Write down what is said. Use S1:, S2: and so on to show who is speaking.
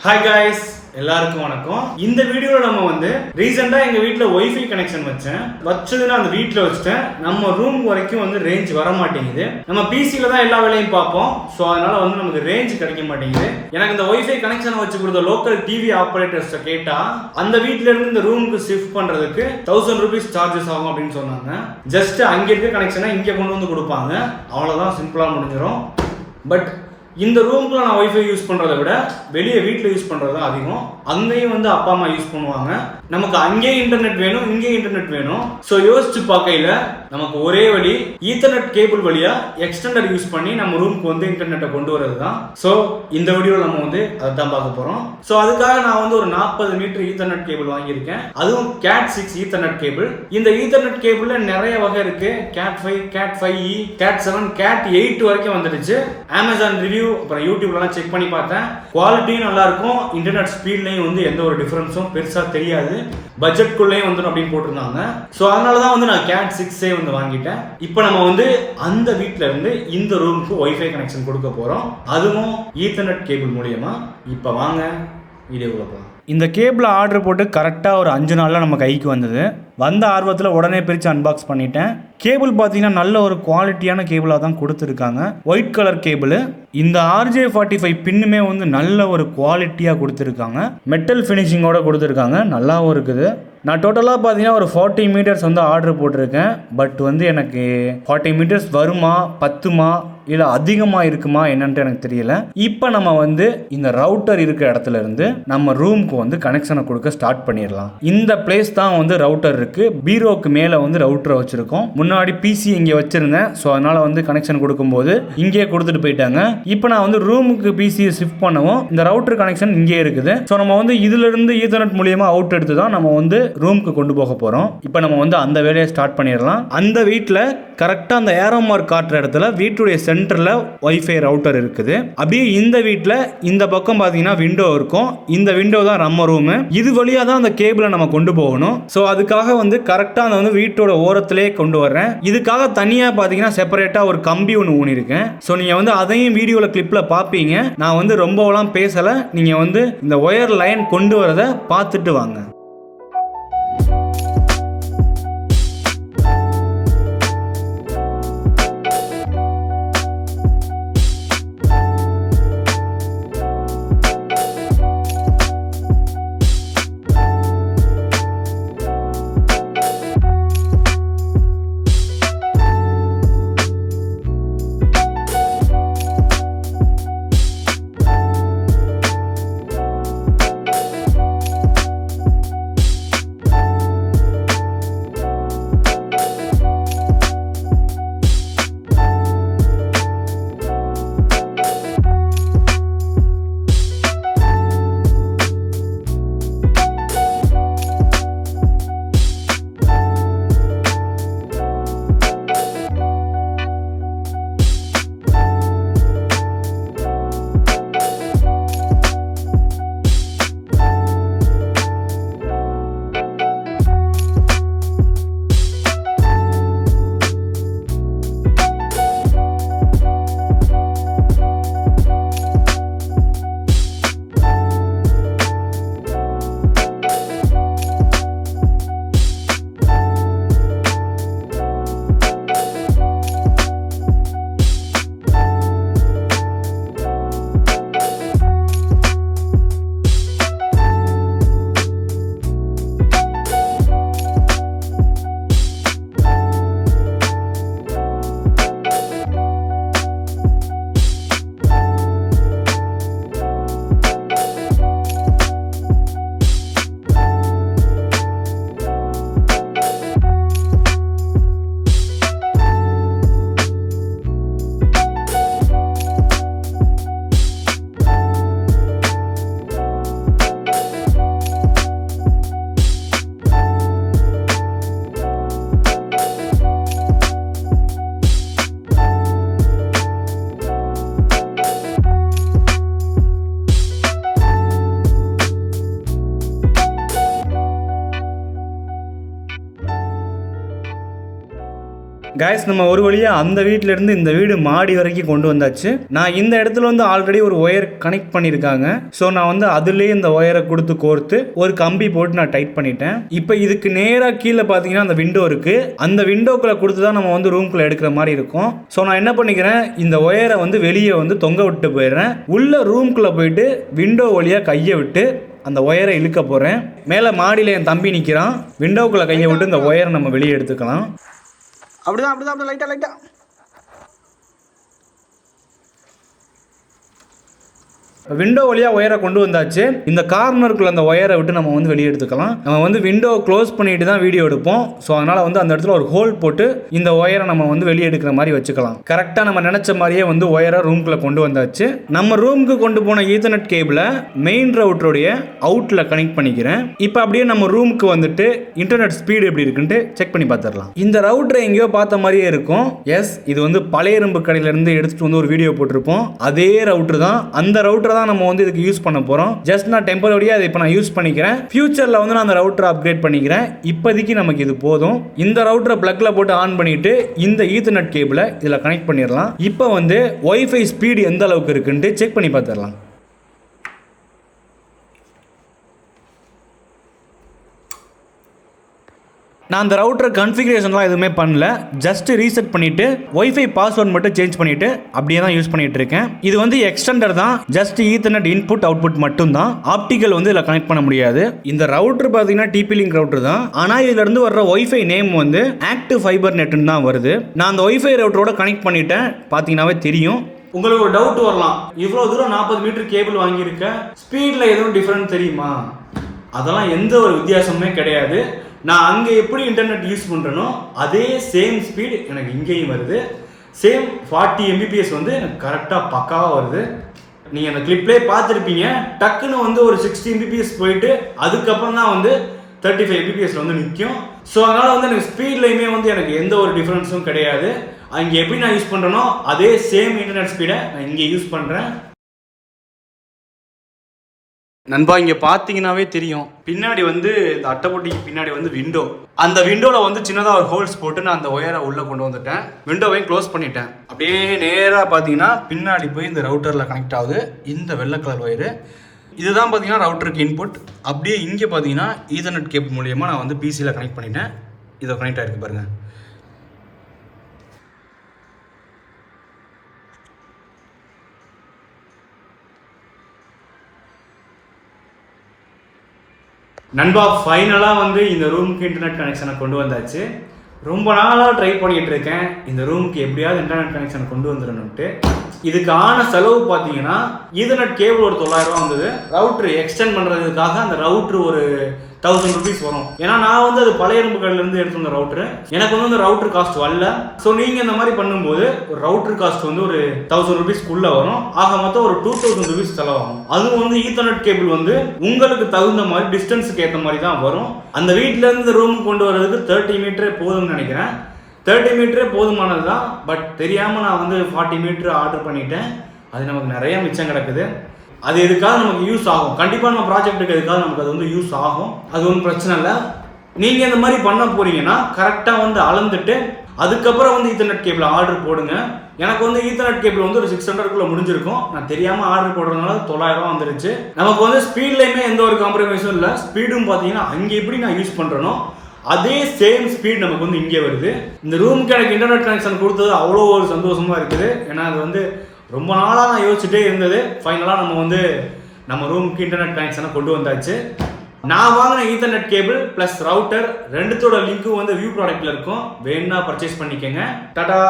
S1: Hi guys, எல்லாருக்கும் வணக்கம். இந்த வீடியோல நம்ம வந்து ரீசெண்டா எங்க வீட்ல வைஃபை கனெக்ஷன் வச்சதுன்னா அந்த வீட்ல வச்சிட்டேன். நம்ம ரூம் வரைக்கும் வந்து ரேஞ்ச் வர மாட்டேங்குது. நம்ம பிசில தான் எல்லா வேலையும் பார்ப்போம். சோ அதனால வந்து நமக்கு ரேஞ்ச் கிடைக்க மாட்டேங்குது. எனக்கு இந்த வைஃபை கனெக்ஷன் வச்சு கொடுத்த லோக்கல் டிவி ஆபரேட்டர்ஸ் கேட்டா அந்த வீட்ல இருந்து இந்த ரூமுக்கு ஷிஃப்ட் பண்றதுக்கு 1000 ரூபீஸ் சார்ஜஸ் ஆகும் அப்படின்னு சொன்னாங்க. ஜஸ்ட் அங்க இருக்க கனெக்ஷனை இங்க கொண்டு வந்து கொடுப்பாங்க. அவ்வளவுதான், சிம்பிளா முடிஞ்சிடும். பட் இந்த ரூம்ல நான் வைஃபை யூஸ் பண்றதை விட வெளியே வீட்டில் யூஸ் பண்றது தான் அதிகம். அங்கேயும் வந்து அப்பா அம்மா யூஸ் பண்ணுவாங்க. நமக்கு அங்கேயும் இன்டர்நெட் வேணும், இங்கேயும் இன்டர்நெட் வேணும். ஸோ யோசிச்சு பார்க்கையில நமக்கு ஒரே வழி ஈத்தர்நெட் கேபிள் வழியா எக்ஸ்டெண்டர் யூஸ் பண்ணி நம்ம ரூமுக்கு வந்து இன்டர்நெட்டை கொண்டு வரது தான். ஸோ இந்த வீடியோவில் நம்ம வந்து அதை தான் பார்க்க போறோம். ஸோ அதுக்காக நான் வந்து ஒரு 40 மீட்டர் ஈத்தர்நெட் கேபிள் வாங்கியிருக்கேன். அதுவும் Cat 6 ஈத்தர்நெட் கேபிள். இந்த ஈத்தர்நெட் கேபிள்ல நிறைய வகை இருக்கு. Cat 5, Cat 5e, Cat 7, Cat 8 வரைக்கும் வந்துடுச்சு. Amazon ரிவ்யூ அப்புறம் யூடியூப்லாம் செக் பண்ணி பார்த்தேன். குவாலிட்டியும் நல்லா இருக்கும். இன்டர்நெட் ஸ்பீட்லையும் வந்து எந்த ஒரு டிஃபரன்ஸும் பெருசா தெரியாது. பட்ஜெட்குள்ளேயும் வந்துடும் அப்படின்னு போட்டிருந்தாங்க. ஸோ அதனால தான் வந்து நான் Cat 6 வந்து வாங்கிட்டேன். இப்போ நம்ம வந்து அந்த வீட்டில இருந்து இந்த ரூமுக்கு வைஃபை கனெக்ஷன் கொடுக்க போறோம். அதுவும் ஈத்தர்நெட் கேபிள் மூலியமா. இப்போ வாங்க வீடியோக்குள்ள போகலாம். இந்த கேபிளை ஆர்டர் போட்டு கரெக்டாக ஒரு 5 நாளில் நம்ம கைக்கு வந்தது. வந்த ஆர்வத்தில் உடனே பிரித்து அன்பாக்ஸ் பண்ணிட்டேன். கேபிள் பார்த்தீங்கன்னா நல்ல ஒரு குவாலிட்டியான கேபிளாக தான் கொடுத்துருக்காங்க. White colour cable. இந்த RJ45 பின்னுமே வந்து நல்ல ஒரு குவாலிட்டியாக கொடுத்துருக்காங்க. மெட்டல் ஃபினிஷிங்கோட கொடுத்துருக்காங்க. நல்லாவும் இருக்குது. நான் டோட்டலாக பார்த்தீங்கன்னா ஒரு 40 மீட்டர்ஸ் வந்து ஆர்டர் போட்டிருக்கேன். பட் வந்து எனக்கு 40 மீட்டர்ஸ் வருமா, பத்துமா, இல்லை அதிகமாக இருக்குமா என்னன்ட்டு எனக்கு தெரியல. இப்போ நம்ம வந்து இந்த ரவுட்டர் இருக்கிற இடத்துல இருந்து நம்ம ரூமுக்கு வந்து கனெக்ஷனை கொடுக்க ஸ்டார்ட் பண்ணிடலாம். இந்த பிளேஸ் தான் வந்து ரவுட்டர் இருக்கு. பீரோக்கு மேலே வந்து ரவுட்டரை வச்சிருக்கோம். முன்னாடி பிசி இங்கே வச்சிருந்தேன். ஸோ அதனால வந்து கனெக்ஷன் கொடுக்கும்போது இங்கே கொடுத்துட்டு போயிட்டாங்க. இப்போ நான் வந்து ரூமுக்கு பிசியை ஷிஃப்ட் பண்ணவும் இந்த ரவுட்டர் கனெக்ஷன் இங்கே இருக்குது. ஸோ நம்ம வந்து இதுல இருந்து ஈத்தர்நெட் மூலியமா அவுட் எடுத்து தான் நம்ம வந்து ரூமுக்கு கொண்டு போக போறோம். இப்போ நம்ம வந்து அந்த வேலையை ஸ்டார்ட் பண்ணிடலாம். அந்த வீட்டில் கரெக்டாக அந்த ஏரோ மார்க் காட்டுற இடத்துல வீட்டுடைய சென்டரில் வைஃபை ரவுட்டர் இருக்குது. அப்படியே இந்த வீட்டில் இந்த பக்கம் பார்த்தீங்கன்னா விண்டோ இருக்கும். இந்த விண்டோ தான் நம்ம ரூமு. இது வழியாக தான் அந்த கேபிளை நம்ம கொண்டு போகணும். ஸோ அதுக்காக வந்து கரெக்டாக அந்த வந்து வீட்டோட ஓரத்திலே கொண்டு வர்றேன். இதுக்காக தனியாக பார்த்தீங்கன்னா செப்பரேட்டாக ஒரு கம்பி ஒன்று ஊனிருக்கேன். ஸோ நீங்கள் வந்து அதையும் வீடியோவில் கிளிப்பில் பார்ப்பீங்க. நான் வந்து ரொம்பலாம் பேசலை. நீங்கள் வந்து இந்த ஒயர் லைன் கொண்டு வரதை பார்த்துட்டு வாங்க. கைஸ் நம்ம ஒரு வழியா அந்த வீட்ல இருந்து இந்த வீடு மாடி வரைக்கும் கொண்டு வந்தாச்சு. நான் இந்த இடத்துல வந்து ஆல்ரெடி ஒரு ஒயர் கனெக்ட் பண்ணிருக்காங்க. ஸோ நான் வந்து அதுலேயே இந்த ஒயரை கொடுத்து கோர்த்து ஒரு கம்பி போட்டு நான் டைட் பண்ணிட்டேன். இப்போ இதுக்கு நேராக கீழே பார்த்தீங்கன்னா அந்த விண்டோ இருக்கு. அந்த விண்டோக்குள்ள கொடுத்து தான் நம்ம வந்து ரூம்குள்ள எடுக்கிற மாதிரி இருக்கும். ஸோ நான் என்ன பண்ணிக்கிறேன், இந்த ஒயரை வந்து வெளியே வந்து தொங்க விட்டு போயிடுறேன். உள்ள ரூம்குள்ள போயிட்டு விண்டோ வழியா கையை விட்டு அந்த ஒயரை இழுக்க போறேன். மேலே மாடியில் என் தம்பி நிற்கிறான். விண்டோக்குள்ள கையை விட்டு இந்த ஒயரை நம்ம வெளியே எடுத்துக்கலாம். அப்படிதான் லைட்டா விண்டோ வழியாக ஒயரை கொண்டு வந்தாச்சு. இந்த கார்னருக்குள்ள அந்த ஒயரை விட்டு நம்ம வந்து வெளியே எடுத்துக்கலாம். நம்ம வந்து விண்டோ க்ளோஸ் பண்ணிட்டு தான் வீடியோ எடுப்போம். ஸோ அதனால் வந்து அந்த இடத்துல ஒரு ஹோல் போட்டு இந்த ஒயரை நம்ம வந்து வெளியே எடுக்கிற மாதிரி வச்சுக்கலாம். கரெக்டாக நம்ம நினச்ச மாதிரியே வந்து ஒயரை ரூம்குள்ளே கொண்டு வந்தாச்சு. நம்ம ரூமுக்கு கொண்டு போன ஈத்தர்நெட் கேபிளை மெயின் ரவுட்டருடைய அவுட்டில் கனெக்ட் பண்ணிக்கிறேன். இப்போ அப்படியே நம்ம ரூமுக்கு வந்துட்டு இன்டர்நெட் ஸ்பீடு எப்படி இருக்குன்ட்டு செக் பண்ணி பார்த்துடலாம். இந்த ரவுட்டரை எங்கேயோ பார்த்த மாதிரியே இருக்கும். எஸ், இது வந்து பழைய இரும்பு கடையிலேருந்து எடுத்துகிட்டு வந்து ஒரு வீடியோ போட்டிருப்போம். அதே ரவுட்டர் தான். அந்த ரவுட்டர் தான் நம்ம வந்து இதுக்கு யூஸ் பண்ண போறோம். ஜஸ்ட் நான் டெம்பரரியா அதை இப்போ நான் யூஸ் பண்ணிக்கிறேன். ஃபியூச்சர்ல வந்து நான் அந்த ரவுட்டரை அப்கிரேட் பண்ணிக்கிறேன். இப்போதைக்கு நமக்கு இது போதும். இந்த ரவுட்டரை பிளக்ல போட்டு ஆன் பண்ணிட்டு இந்த ஈத்தர்நெட் கேபிளை இதில் கனெக்ட் பண்ணிடலாம். இப்போ வந்து வைஃபை ஸ்பீடு எந்த அளவுக்கு இருக்குன்ட்டு செக் பண்ணி பார்த்துடலாம். நான் அந்த ரவுட்டர் கன்ஃபிகரேஷன்லாம் எதுவுமே பண்ணல. ஜஸ்ட் ரீசெட் பண்ணிட்டு வைஃபை பாஸ்வேர்ட் மட்டும் சேஞ்ச் பண்ணிட்டு அப்படியே தான் யூஸ் பண்ணிட்டு இருக்கேன். இது வந்து எக்ஸ்டெண்டர் தான். ஜஸ்ட் ஈத்தர்நெட் இன்புட் அவுட்புட் மட்டும் தான். ஆப்டிக்கல் வந்து இதில் கனெக்ட் பண்ண முடியாது. இந்த ரவுட்டர் பார்த்தீங்கன்னா டிபி லிங்க் ரவுட்டர் தான். ஆனால் இதுல இருந்து வர்ற வைஃபை நேம் வந்து ஆக்டிவ் ஃபைபர் நெட்னு தான் வருது. நான் அந்த வைஃபை ரவுட்டரோட கனெக்ட் பண்ணிட்டேன். பார்த்தீங்கன்னாவே தெரியும். உங்களுக்கு ஒரு டவுட் வரலாம், இவ்வளோ தூரம் 40 மீட்டர் கேபிள் வாங்கியிருக்கேன், ஸ்பீடில் எதுவும் டிஃப்ரெண்ட் தெரியுமா? அதெல்லாம் எந்த ஒரு வித்தியாசமுமே கிடையாது. நான் அங்கே எப்படி இன்டர்நெட் யூஸ் பண்ணுறேனோ அதே சேம் ஸ்பீடு எனக்கு இங்கேயும் வருது. சேம் 40 Mbps வந்து எனக்கு கரெக்டாக பக்காவாக வருது. நீங்கள் அந்த கிளிப்லேயே பார்த்துருப்பீங்க. டக்குன்னு வந்து ஒரு 60 Mbps போயிட்டு அதுக்கப்புறம் தான் வந்து 35 Mbps வந்து நிற்கும். ஸோ அதனால் வந்து எனக்கு ஸ்பீட்லையுமே வந்து எனக்கு எந்த ஒரு டிஃப்ரென்ஸும் கிடையாது. அங்கே எப்படி நான் யூஸ் பண்ணுறேனோ அதே சேம் இன்டர்நெட் ஸ்பீடை நான் இங்கே யூஸ் பண்ணுறேன். நண்பா, இங்கே பார்த்தீங்கன்னாவே தெரியும், பின்னாடி வந்து இந்த அட்டைப்பொட்டிக்கு பின்னாடி வந்து விண்டோ. அந்த விண்டோவில் வந்து சின்னதாக ஒரு ஹோல்ஸ் போட்டு நான் அந்த ஒயரை உள்ளே கொண்டு வந்துட்டேன். விண்டோவையும் க்ளோஸ் பண்ணிட்டேன். அப்படியே நேராக பார்த்தீங்கன்னா பின்னாடி போய் இந்த ரவுட்டரில் கனெக்ட் ஆகுது இந்த வெள்ளை கலர் ஒயரு. இதுதான் பார்த்தீங்கன்னா ரவுட்டருக்கு இன்புட். அப்படியே இங்கே பார்த்தீங்கன்னா ஈத்தர்நெட் கேபிள் மூலியமாக நான் வந்து பிசியில் கனெக்ட் பண்ணிட்டேன். இதை கனெக்ட் ஆகிருக்கு பாருங்கள். நண்பா, ஃபைனலாக வந்து இந்த ரூமுக்கு இன்டர்நெட் கனெக்ஷனை கொண்டு வந்தாச்சு. ரொம்ப நாளாக ட்ரை பண்ணிகிட்டு இருக்கேன் இந்த ரூமுக்கு எப்படியாவது இன்டர்நெட் கனெக்ஷனை கொண்டு வந்துடணுன்ட்டு. இதுக்கு ஆன செலவு பார்த்தீங்கன்னா ஈத்தர்நெட் கேபிள் ஒரு 900 ரூபா வந்தது. ரவுட்ரு எக்ஸ்டெண்ட் பண்ணுறதுக்காக அந்த ரவுட்ரு ஒரு 1000 rupees வரும். ஏன்னா நான் வந்து அது பழைய இரும்பு கடையிலேருந்து எடுத்து வந்த ரவுட்ரு. எனக்கு வந்து அந்த ரவுட்ரு காஸ்ட் வரல. ஸோ நீங்கள் இந்த மாதிரி பண்ணும்போது ஒரு ரவுட்ரு காஸ்ட் வந்து ஒரு 1000 rupeesக்குள்ளே வரும். ஆக மொத்தம் ஒரு 2000 rupees செலவாகும். அதுவும் வந்து ஈத்தர்நெட் கேபிள் வந்து உங்களுக்கு தகுந்த மாதிரி டிஸ்டன்ஸுக்கு ஏற்ற மாதிரி தான் வரும். அந்த வீட்டிலேருந்து இந்த ரூமுக்கு கொண்டு வர்றதுக்கு 30 மீட்டரே போதும்னு நினைக்கிறேன். 30 மீட்டரே போதுமானது தான். பட் தெரியாமல் நான் வந்து 40 மீட்டர் ஆர்டர் பண்ணிட்டேன். அது நமக்கு நிறைய மிச்சம் கிடக்குது. அது எதுக்காக நமக்கு யூஸ் ஆகும். கண்டிப்பாக நம்ம ப்ராஜெக்ட்டுக்கு எதுக்காக நமக்கு அது வந்து யூஸ் ஆகும். அது ஒன்றும் பிரச்சனை இல்லை. நீங்கள் இந்த மாதிரி பண்ண போகிறீங்கன்னா கரெக்டாக வந்து அளந்துட்டு அதுக்கப்புறம் வந்து ஈத்தர்நெட் கேபிள் ஆர்டர் போடுங்க. எனக்கு வந்து ஈத்தர்நெட் கேபிள் வந்து ஒரு 600 முடிஞ்சிருக்கும். நான் தெரியாமல் ஆர்டர் போடுறதுனால 900 ரூபா வந்துருச்சு. நமக்கு வந்து ஸ்பீட்லேயுமே எந்த ஒரு காம்ப்ரமைஸும் இல்லை. ஸ்பீடும் பார்த்தீங்கன்னா அங்கே எப்படி நான் யூஸ் பண்ணுறேனோ அதே சேம் ஸ்பீட் நமக்கு வந்து இங்கே வருது. இந்த ரூமுக்கு எனக்கு இன்டர்நெட் கனெக்ஷன் கொடுத்தது அவ்வளோ ஒரு சந்தோஷமாக இருக்குது. ஏன்னா அது வந்து ரொம்ப நாளாக நான் யோசிச்சுட்டே இருந்தது. ஃபைனலாக நம்ம வந்து நம்ம ரூமுக்கு இன்டர்நெட் கனெக்ஷனை கொண்டு வந்தாச்சு. நான் வாங்கின ஈத்தர்நெட் கேபிள் ப்ளஸ் ரவுட்டர் ரெண்டுத்தோட லிங்க்கும் வந்து வியூ ப்ராடக்ட்டில் இருக்கும். வேணும்னா பர்ச்சேஸ் பண்ணிக்கோங்க. டாடா.